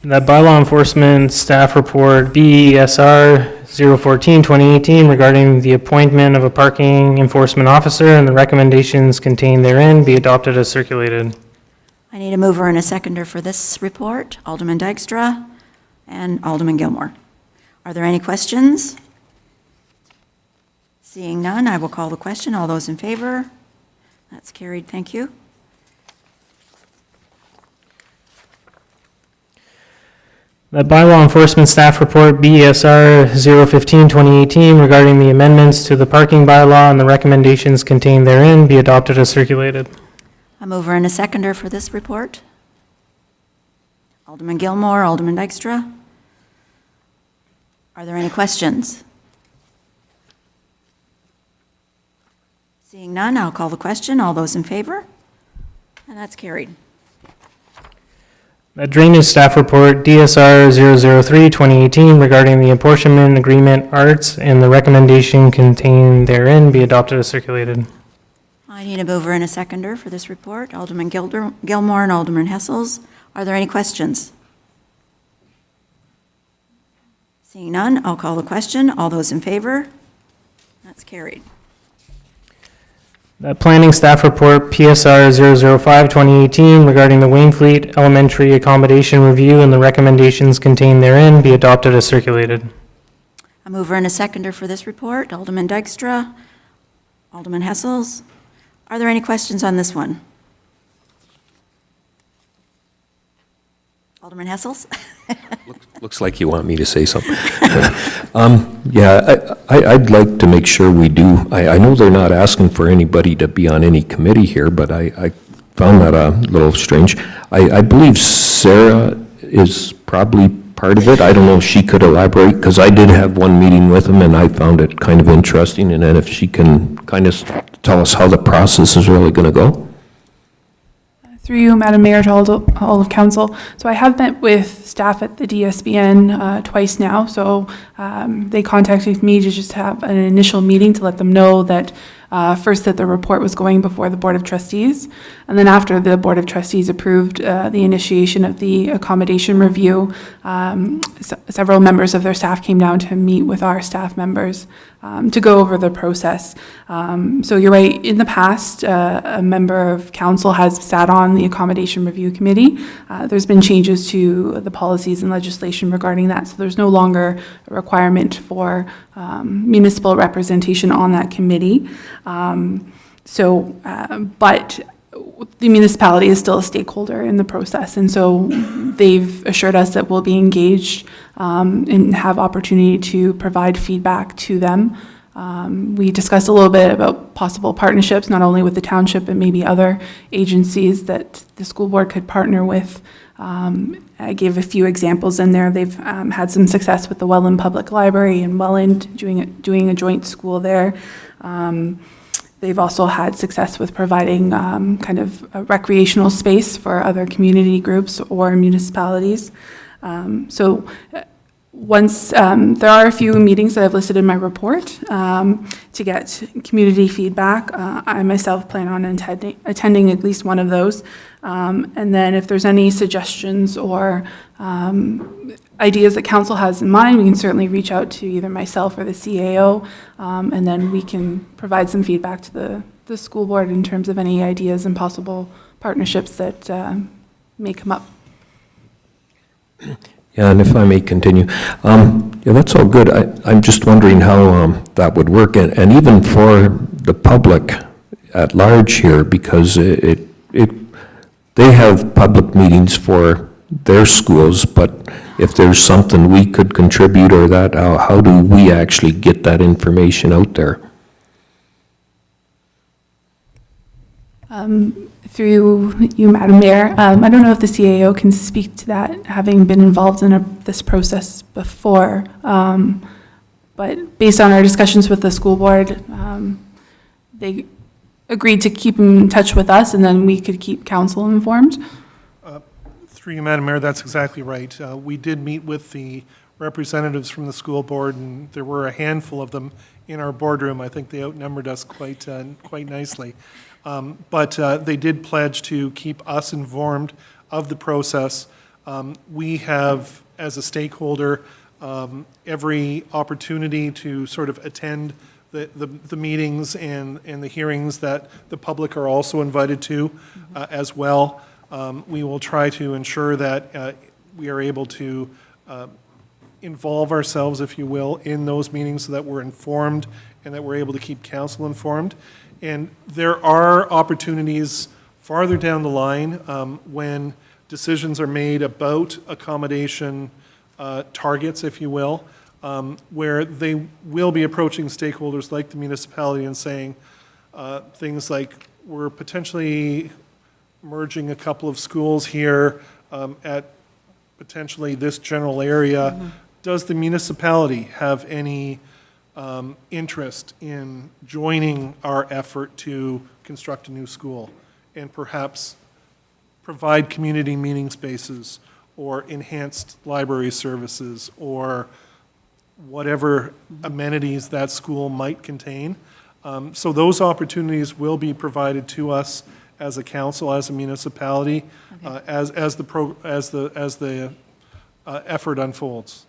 The bylaw enforcement staff report, BESR 014-2018, regarding the appointment of a parking enforcement officer and the recommendations contained therein be adopted as circulated. I need a mover and a seconder for this report. Alderman Dykstra and Alderman Gilmore. Are there any questions? Seeing none, I will call the question. All those in favor? That's carried. Thank you. The bylaw enforcement staff report, BESR 015-2018, regarding the amendments to the parking bylaw and the recommendations contained therein be adopted as circulated. A mover and a seconder for this report. Alderman Gilmore, Alderman Dykstra. Are there any questions? Seeing none, I'll call the question. All those in favor? And that's carried. The drainage staff report, DSR 003-2018, regarding the apportionment agreement arts and the recommendation contained therein be adopted as circulated. I need a mover and a seconder for this report. Alderman Gilmore and Alderman Hessels. Are there any questions? Seeing none, I'll call the question. All those in favor? That's carried. Planning Staff Report PSR 005-2018 regarding the Wainfleet Elementary Accommodation Review and the recommendations contained therein be adopted as circulated. A mover and a seconder for this report, Alderman Dykstra, Alderman Hessels. Are there any questions on this one? Alderman Hessels? Looks like you want me to say something. Yeah, I'd like to make sure we do, I know they're not asking for anybody to be on any committee here, but I found that a little strange. I believe Sarah is probably part of it. I don't know if she could elaborate, because I did have one meeting with them, and I found it kind of interesting, and then if she can kind of tell us how the process is really going to go. Through you, Madam Mayor, to all of council. So I have met with staff at the DSBN twice now. So they contacted me to just have an initial meeting to let them know that first that the report was going before the Board of Trustees. And then after the Board of Trustees approved the initiation of the accommodation review, several members of their staff came down to meet with our staff members to go over the process. So you're right, in the past, a member of council has sat on the accommodation review committee. There's been changes to the policies and legislation regarding that, so there's no longer a requirement for municipal representation on that committee. But the municipality is still a stakeholder in the process, and so they've assured us that we'll be engaged and have opportunity to provide feedback to them. We discussed a little bit about possible partnerships, not only with the township, but maybe other agencies that the school board could partner with. I gave a few examples in there. They've had some success with the Welland Public Library in Welland, doing a joint school there. They've also had success with providing kind of a recreational space for other community groups or municipalities. Once there are a few meetings that I've listed in my report to get community feedback. I myself plan on attending at least one of those. And then if there's any suggestions or ideas that council has in mind, we can certainly reach out to either myself or the CAO, and then we can provide some feedback to the school board in terms of any ideas and possible partnerships that may come up. Yeah, and if I may continue, yeah, that's all good. I'm just wondering how that would work, and even for the public at large here, because they have public meetings for their schools, but if there's something we could contribute or that, how do we actually get that information out there? Through you, Madam Mayor, I don't know if the CAO can speak to that, having been involved in this process before. But based on our discussions with the school board, they agreed to keep in touch with us, and then we could keep council informed. Through you, Madam Mayor, that's exactly right. We did meet with the representatives from the school board, and there were a handful of them in our boardroom. I think they outnumbered us quite nicely. But they did pledge to keep us informed of the process. We have, as a stakeholder, every opportunity to sort of attend the meetings and the hearings that the public are also invited to as well. We will try to ensure that we are able to involve ourselves, if you will, in those meetings so that we're informed and that we're able to keep council informed. And there are opportunities farther down the line when decisions are made about accommodation targets, if you will, where they will be approaching stakeholders like the municipality and saying things like, we're potentially merging a couple of schools here at potentially this general area. Mm-hmm. Does the municipality have any interest in joining our effort to construct a new school and perhaps provide community meeting spaces or enhanced library services or whatever amenities that school might contain? So those opportunities will be provided to us as a council, as a municipality, as the effort unfolds.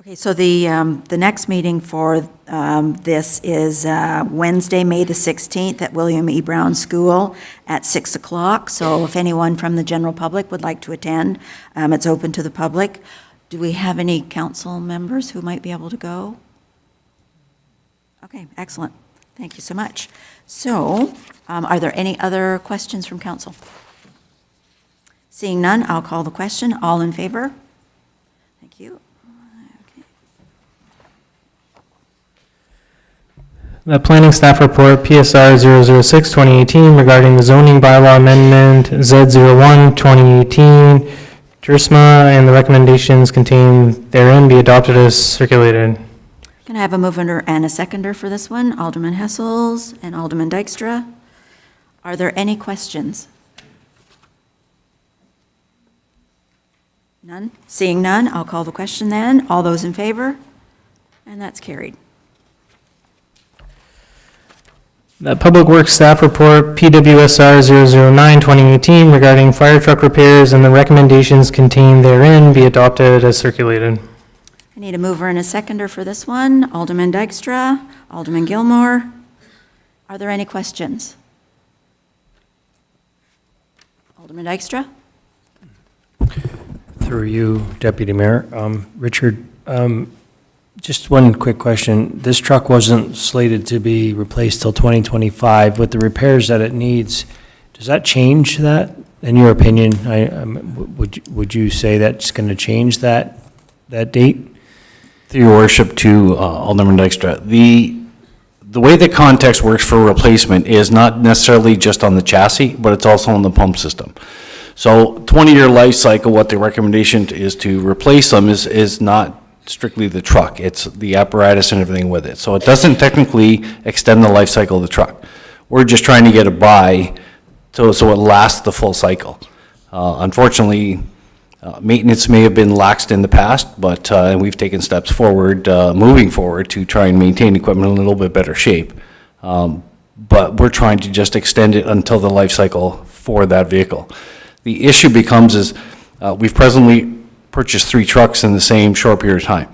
Okay, so the next meeting for this is Wednesday, May the 16th at William E. Brown School at 6 o'clock. So if anyone from the general public would like to attend, it's open to the public. Do we have any council members who might be able to go? Okay, excellent. Thank you so much. So are there any other questions from council? Seeing none, I'll call the question. All in favor? Thank you. The planning staff report, PSR 006, 2018, regarding the zoning bylaw amendment Z01, 2018, JERSMA, and the recommendations contained therein be adopted as circulated. Can I have a mover and a seconder for this one? Alderman Hessels and Alderman Dykstra. Are there any questions? None? Seeing none, I'll call the question then. All those in favor? And that's carried. The Public Works Staff Report, PWSR 009, 2018, regarding fire truck repairs and the recommendations contained therein be adopted as circulated. I need a mover and a seconder for this one. Alderman Dykstra, Alderman Gilmore. Are there any questions? Alderman Dykstra? Through you, Deputy Mayor. Richard, just one quick question. This truck wasn't slated to be replaced till 2025. With the repairs that it needs, does that change that? In your opinion, would you say that's going to change that date? Through your worship to Alderman Dykstra, the way the context works for replacement is not necessarily just on the chassis, but it's also on the pump system. So 20-year life cycle, what the recommendation is to replace them is not strictly the truck, it's the apparatus and everything with it. So it doesn't technically extend the life cycle of the truck. We're just trying to get it by so it lasts the full cycle. Unfortunately, maintenance may have been laxed in the past, but and we've taken steps forward, moving forward to try and maintain equipment in a little bit better shape. But we're trying to just extend it until the life cycle for that vehicle. The issue becomes is we've presently purchased 3 trucks in the same short period of time.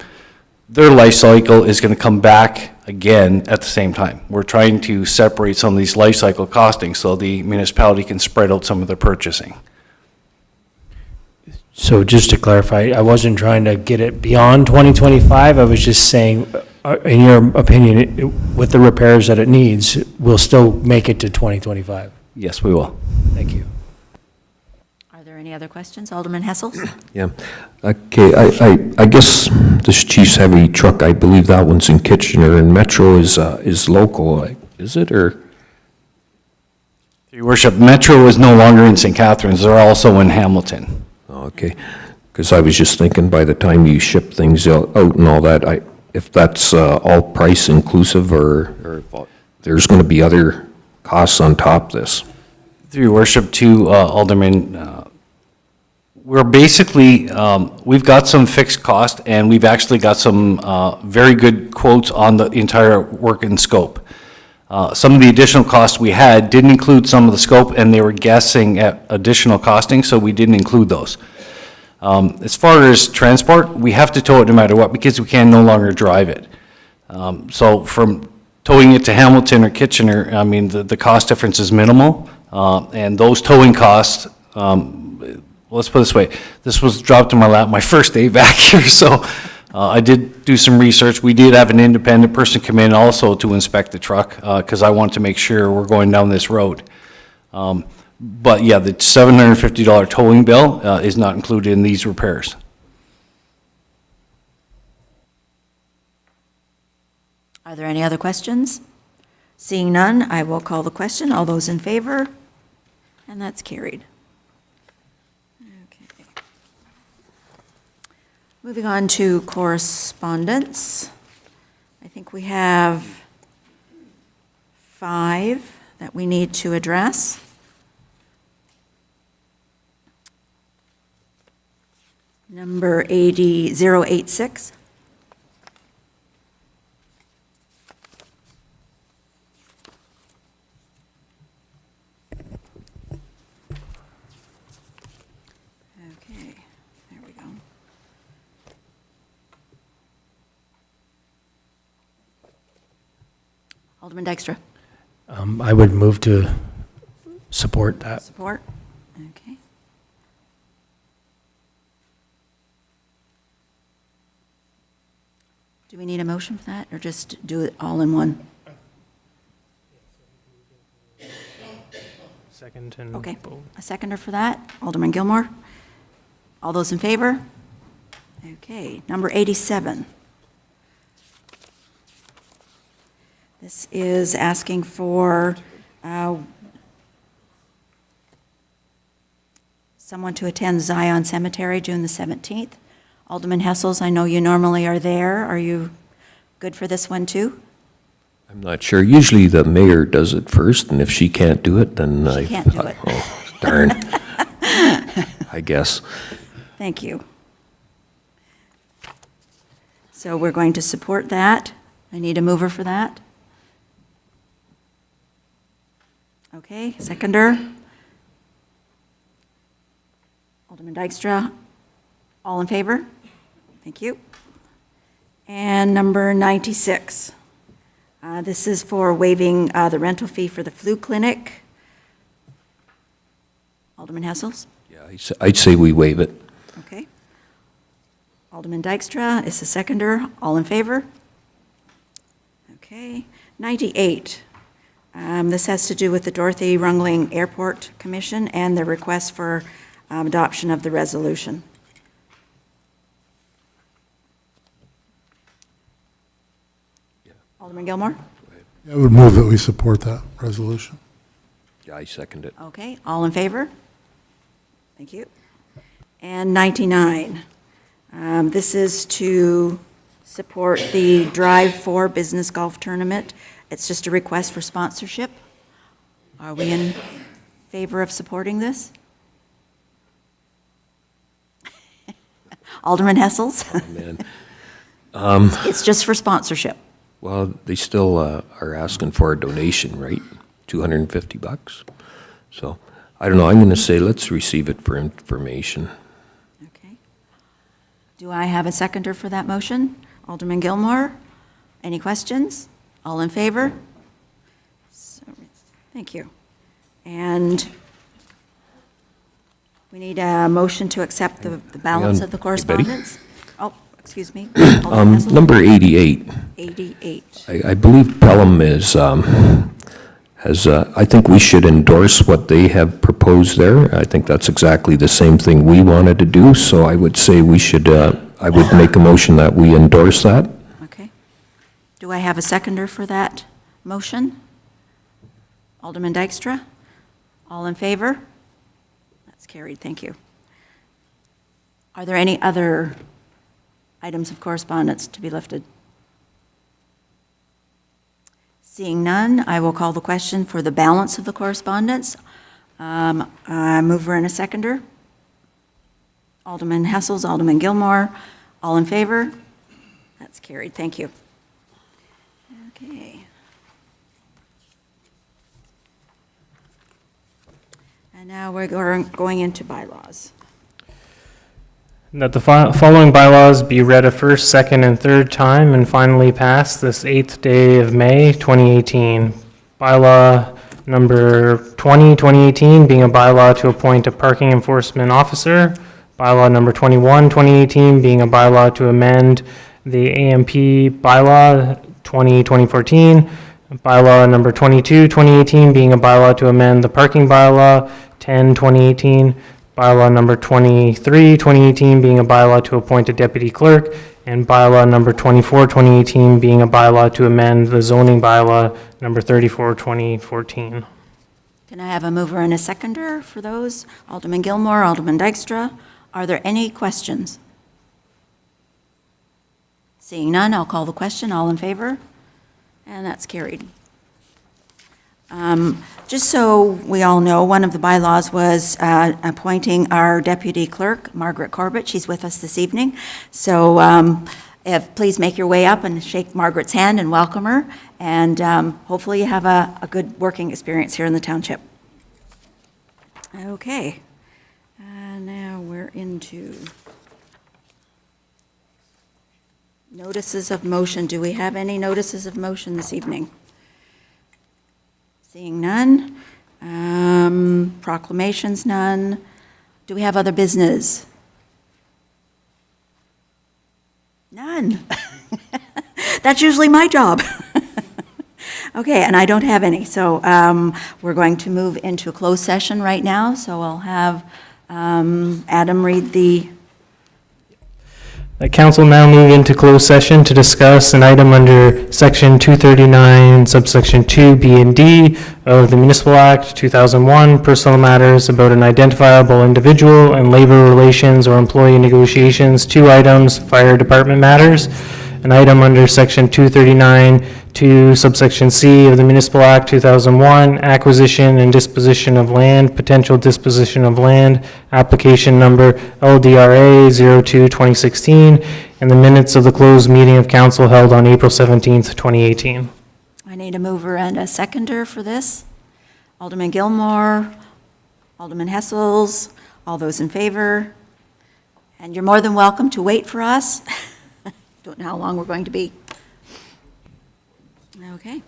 Their life cycle is going to come back again at the same time. We're trying to separate some of these life cycle costings so the municipality can spread out some of their purchasing. So just to clarify, I wasn't trying to get it beyond 2025. I was just saying, in your opinion, with the repairs that it needs, we'll still make it to 2025. Yes, we will. Thank you. Are there any other questions? Alderman Hessels? Yeah. Okay, I guess this Chief's heavy truck, I believe that one's in Kitchener, and Metro is local, is it, or? Your worship, Metro is no longer in St. Catharines, they're also in Hamilton. Okay, because I was just thinking by the time you ship things out and all that, if that's all price inclusive or if there's going to be other costs on top of this. Through your worship to Alderman, we're basically, we've got some fixed cost and we've actually got some very good quotes on the entire work and scope. Some of the additional costs we had didn't include some of the scope and they were guessing at additional costing, so we didn't include those. As far as transport, we have to tow it no matter what because we can no longer drive it. So from towing it to Hamilton or Kitchener, I mean, the cost difference is minimal. And those towing costs, let's put it this way, this was dropped in my lap my first day back here, so I did do some research. We did have an independent person come in also to inspect the truck because I wanted to make sure we're going down this road. But yeah, the $750 towing bill is not included in these repairs. Are there any other questions? Seeing none, I will call the question. All those in favor? And that's carried. Okay. Moving on to correspondence. I think we have 5 that we need to address. Number 086. Okay, there we go. Alderman Dykstra. I would move to support that. Support? Okay. Do we need a motion for that, or just do it all in one? Second and Okay, vote. a seconder for that, Alderman Gilmore. All those in favor? Okay, number 87. This is asking for someone to attend Zion Cemetery June the 17th. Alderman Hessels, I know you normally are there. Are you good for this one, too? I'm not sure. Usually the mayor does it first, and if she can't do it, then I... She can't do it. Oh, darn. I guess. Thank you. So we're going to support that. I need a mover for that. Okay, seconder. Alderman Dykstra, all in favor? Thank you. And number 96. This is for waiving the rental fee for the flu clinic. Alderman Hessels? Yeah, I'd say we waive it. Okay. Alderman Dykstra is the seconder. All in favor? Okay. 98. This has to do with the Dorothy Rungling Airport Commission and the request for adoption of the resolution. Alderman Gilmore? I would move that we support that resolution. Yeah, I second it. Okay. All in favor? Thank you. And 99. This is to support the Drive 4 Business Golf Tournament. It's just a request for sponsorship. Are we in favor of supporting this? Alderman Hessels? Man. It's just for sponsorship. Well, they still are asking for a donation, right? $250. So, I don't know, I'm going to say let's receive it for information. Okay. Do I have a seconder for that motion? Alderman Gilmore? Any questions? All in favor? Thank you. And we need a motion to accept the balance of the Hey, Betty. correspondence? Oh, excuse me. Alderman Hessel? Number 88. 88. I believe Pelham I think we should endorse what they have proposed there. I think that's exactly the same thing we wanted to do, so I would say we should, I would make a motion that we endorse that. Okay. Do I have a seconder for that motion? Alderman Dykstra? All in favor? That's carried, thank you. Are there any other items of correspondence to be lifted? Seeing none, I will call the question for the balance of the correspondence. A mover and a seconder. Alderman Hessels, Alderman Gilmore, all in favor? That's carried, thank you. Okay. And now we're going into bylaws. That the following bylaws be read a first, second, and third time and finally passed this 8th day of May, 2018. Bylaw number 20, 2018, being a bylaw to appoint a parking enforcement officer. Bylaw number 21, 2018, being a bylaw to amend the AMP bylaw 2014. Bylaw number 22, 2018, being a bylaw to amend the parking bylaw 10, 2018. Bylaw number 23, 2018, being a bylaw to appoint a deputy clerk, and bylaw number 24, 2018, being a bylaw to amend the zoning bylaw number 34, 2014. Can I have a mover and a seconder for those? Alderman Gilmore, Alderman Dykstra. Are there any questions? Seeing none, I'll call the question. All in favor? And that's carried. Just so we all know, one of the bylaws was appointing our deputy clerk, Margaret Corbett. She's with us this evening. So please make your way up and shake Margaret's hand and welcome her. And hopefully you have a good working experience here in the township. Okay. Now we're into notices of motion. Do we have any notices of motion this evening? Seeing none. Proclamations, none. Do we have other business? None. That's usually my job. Okay, and I don't have any, so we're going to move into a closed session right now, so I'll have Adam read the, The council now move into closed session to discuss an item under section 239, subsection 2, B and D of the Municipal Act 2001, personal matters about an identifiable individual and labor relations or employee negotiations. 2 items, fire department matters. An item under section 239, 2, subsection C of the Municipal Act 2001, acquisition and disposition of land, potential disposition of land, application number LDRA 02-2016, and the minutes of the closed meeting of council held on April 17th, 2018. I need a mover and a seconder for this. Alderman Gilmore, Alderman Hessels, all those in favor. And you're more than welcome to wait for us. Don't know how long we're going to be. Okay.